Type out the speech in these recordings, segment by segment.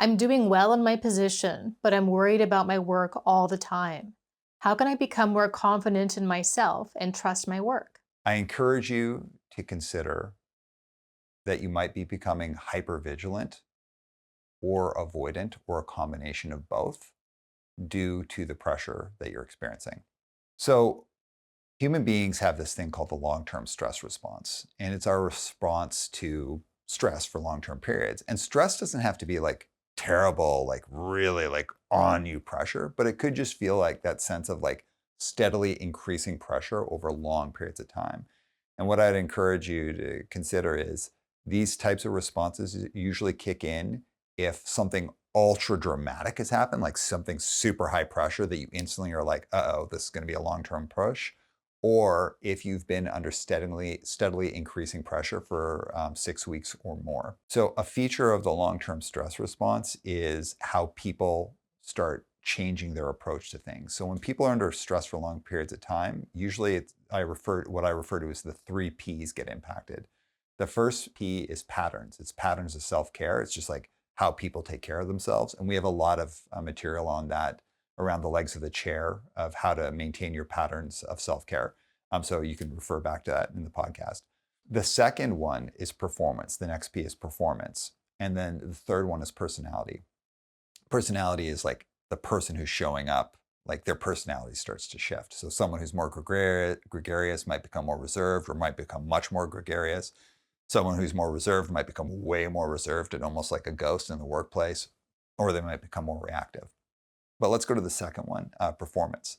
I'm doing well in my position, but I'm worried about my work all the time. How can I become more confident in myself and trust my work? I encourage you to consider that you might be becoming hypervigilant or avoidant or a combination of both due to the pressure that you're experiencing. So, human beings have this thing called the long term stress response, and it's our response to stress for long term periods. And stress doesn't have to be like terrible, like really like on you pressure, but it could just feel like that sense of like steadily increasing pressure over long periods of time. And what I'd encourage you to consider is these types of responses usually kick in if something ultra dramatic has happened, like something super high pressure that you instantly are like, oh, this is going to be a long term push. Or if you've been under steadily increasing pressure for 6 weeks or more. So, a feature of the long term stress response is how people start changing their approach to things. So, when people are under stress for long periods of time, usually what I refer to as the three P's get impacted. The first P is patterns. It's patterns of self care. It's just like how people take care of themselves. And we have a lot of material on that around the legs of the chair of how to maintain your patterns of self care. So you can refer back to that in the podcast. The second one is performance. The next P is performance. And then the third one is personality. Personality is like the person who's showing up, like their personality starts to shift. So someone who's more gregarious might become more reserved or might become much more gregarious. Someone who's more reserved might become way more reserved and almost like a ghost in the workplace, or they might become more reactive. But let's go to the second one, performance.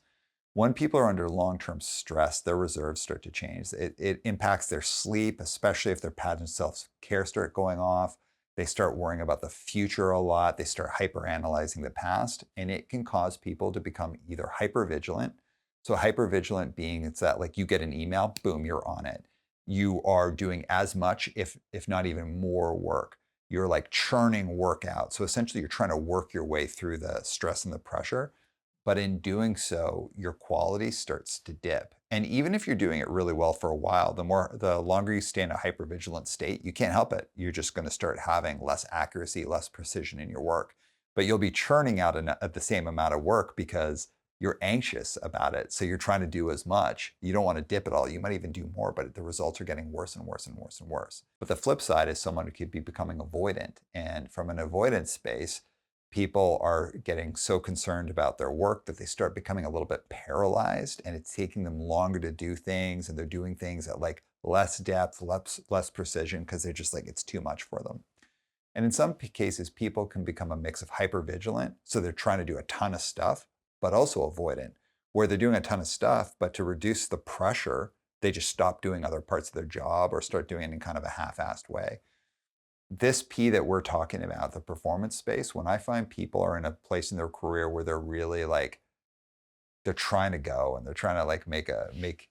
When people are under long-term stress, their reserves start to change. It impacts their sleep, especially if their patterns of self-care start going off. They start worrying about the future a lot. They start hyper-analyzing the past, and it can cause people to become either hyper-vigilant. So hyper-vigilant being it's that like you get an email, boom, you're on it. You are doing as much, if not even more work. You're like churning work out. So essentially, you're trying to work your way through the stress and the pressure, but in doing so, your quality starts to dip. And even if you're doing it really well for a while, the longer you stay in a hypervigilant state, you can't help it. You're just going to start having less accuracy, less precision in your work. But you'll be churning out at the same amount of work because you're anxious about it. So you're trying to do as much. You don't want to dip at all. You might even do more, but the results are getting worse and worse and worse and worse. But the flip side is someone who could be becoming avoidant. And from an avoidance space, people are getting so concerned about their work that they start becoming a little bit paralyzed and it's taking them longer to do things and they're doing things at like less depth, less precision because they're just like it's too much for them. And in some cases, people can become a mix of hypervigilant. So they're trying to do a ton of stuff, but also avoidant, where they're doing a ton of stuff, but to reduce the pressure, they just stop doing other parts of their job or start doing it in kind of a half-assed way. This P that we're talking about, the performance space, when I find people are in a place in their career where they're really like, they're trying to go and they're trying to like make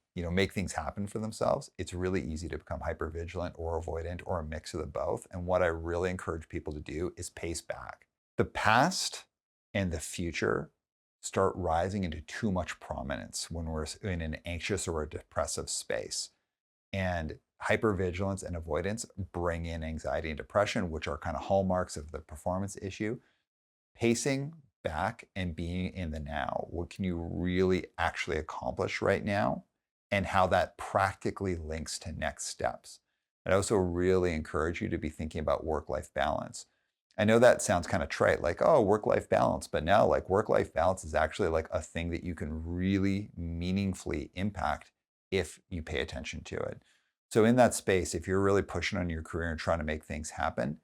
things happen for themselves, it's really easy to become hypervigilant or avoidant or a mix of the both. And what I really encourage people to do is pace back. The past and the future start rising into too much prominence when we're in an anxious or a depressive space. And hypervigilance and avoidance bring in anxiety and depression, which are kind of hallmarks of the performance issue. Pacing back and being in the now. What can you really actually accomplish right now? And how that practically links to next steps. I'd also really encourage you to be thinking about work life balance. I know that sounds kind of trite, like, oh, work life balance, but no, like work life balance is actually like a thing that you can really meaningfully impact if you pay attention to it. So, in that space, if you're really pushing on your career and trying to make things happen,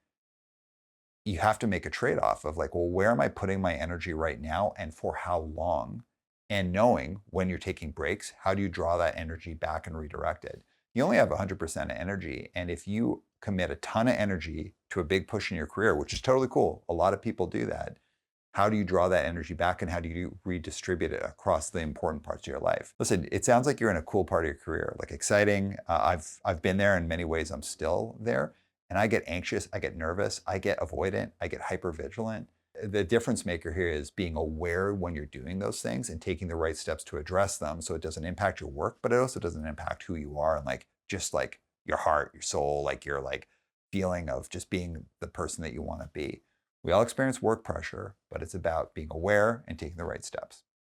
you have to make a trade off of like, well, where am I putting my energy right now and for how long? And knowing when you're taking breaks, how do you draw that energy back and redirect it? You only have 100% energy. And if you commit a ton of energy to a big push in your career, which is totally cool, a lot of people do that. How do you draw that energy back and how do you redistribute it across the important parts of your life? Listen, it sounds like you're in a cool part of your career, like exciting. I've been there in many ways. I'm still there, and I get anxious, I get nervous, I get avoidant, I get hyper vigilant. The difference maker here is being aware when you're doing those things and taking the right steps to address them, so it doesn't impact your work, but it also doesn't impact who you are and like just like your heart, your soul, like your like feeling of just being the person that you want to be. We all experience work pressure, but it's about being aware and taking the right steps.